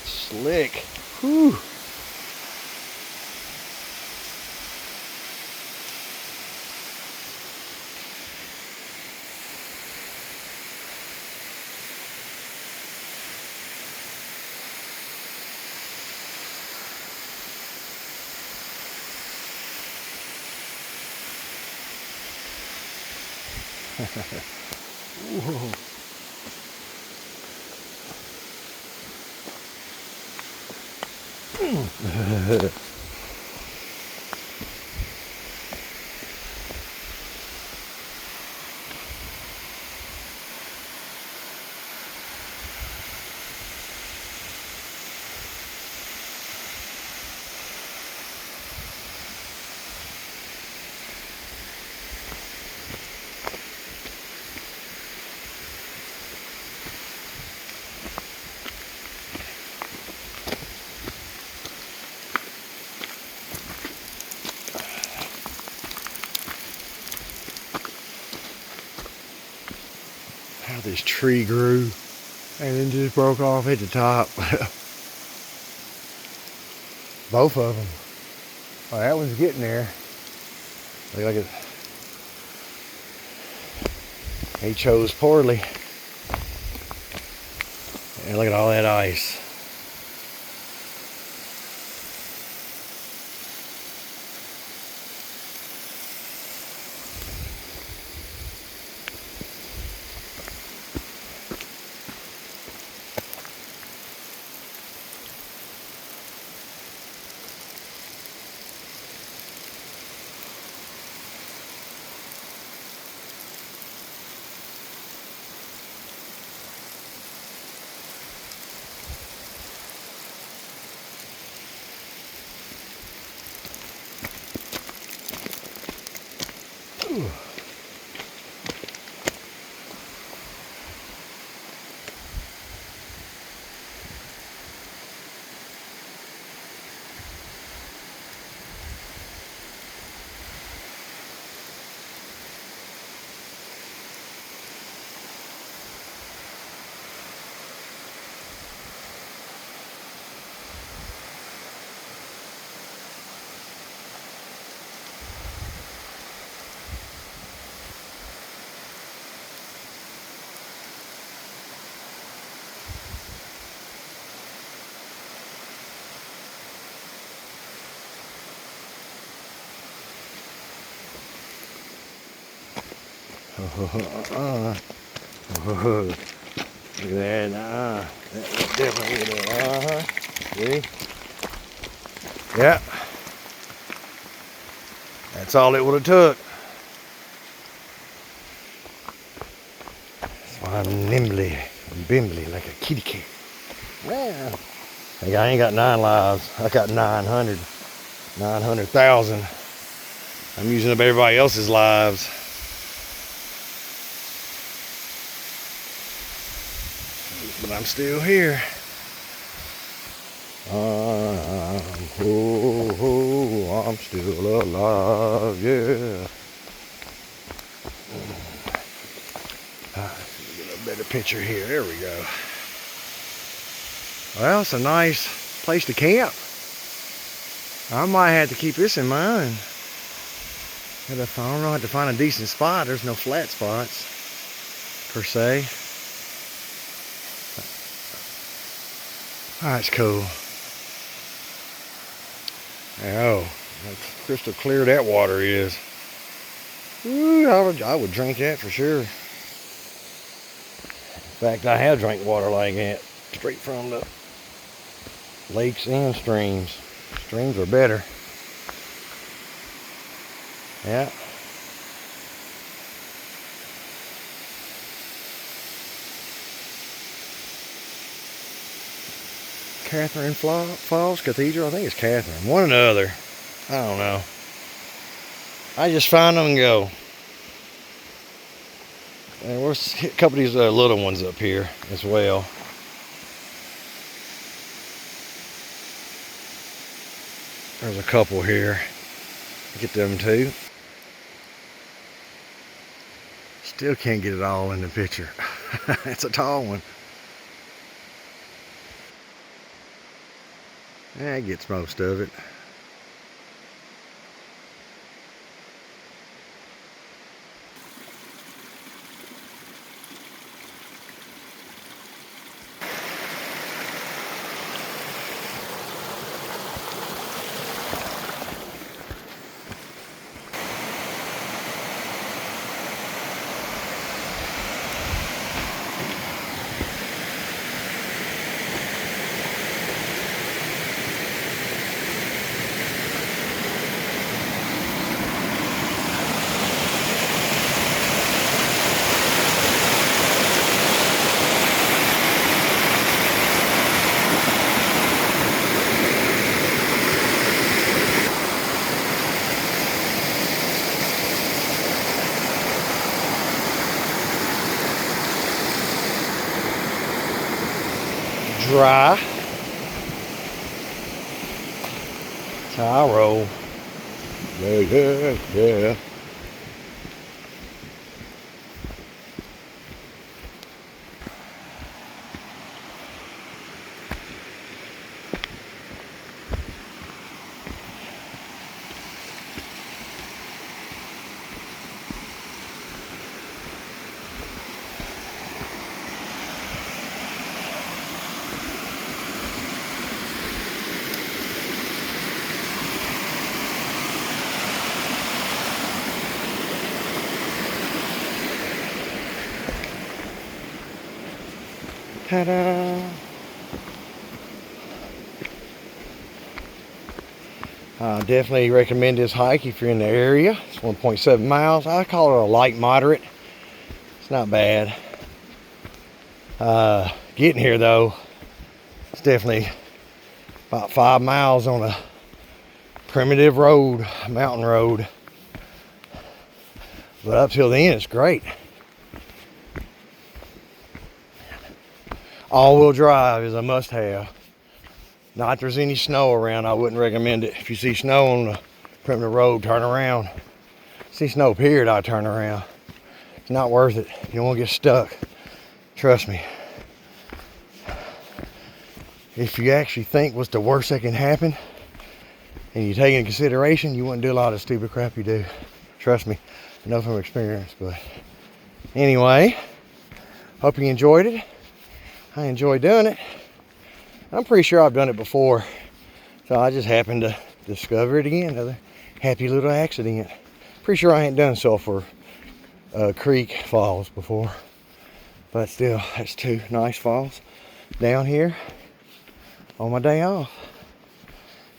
Slick. Whew. Whoa. How this tree grew and then just broke off at the top. Both of them. Oh, that one's getting there. Look like it. He chose poorly. And look at all that ice. Ooh. Look at that. That definitely. See? Yeah. That's all it would have took. So I'm nimbly and bimbly like a kitty cat. Yeah. Hey, I ain't got 9 lives. I got 900. 900,000. I'm using up everybody else's lives. But I'm still here. I'm still alive, yeah. Get a better picture here. There we go. Well, it's a nice place to camp. I might have to keep this in mind. I don't know, I have to find a decent spot. There's no flat spots, per se. Oh, that's cool. Oh, that's crystal clear that water is. Ooh, I would drink that for sure. In fact, I have drank water like that, straight from the lakes and streams. Streams are better. Yeah. Cathedral Falls Cathedral. I think it's Catherine. One or the other. I don't know. I just find them and go. And we'll hit a couple of these little ones up here as well. There's a couple here. Get them too. Still can't get it all in the picture. It's a tall one. That gets most of it. Dry. Taro. Yeah. Ta-da! I definitely recommend this hike if you're in the area. It's 1.7 miles. I call it a light moderate. It's not bad. Getting here though, it's definitely about 5 miles on a primitive road, mountain road. But up till then, it's great. All-wheel drive is a must-have. Not if there's any snow around, I wouldn't recommend it. If you see snow on the primitive road, turn around. See snow, period, I'd turn around. It's not worth it. You don't want to get stuck. Trust me. If you actually think what's the worst that can happen, and you take into consideration, you wouldn't do a lot of stupid crap you do. Trust me, I know from experience. But anyway, hope you enjoyed it. I enjoy doing it. I'm pretty sure I've done it before, so I just happened to discover it again. Another happy little accident. Pretty sure I ain't done so for Creek Falls before, but still, that's two nice falls down here on my day off.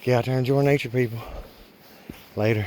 Get out there and enjoy nature, people. Later.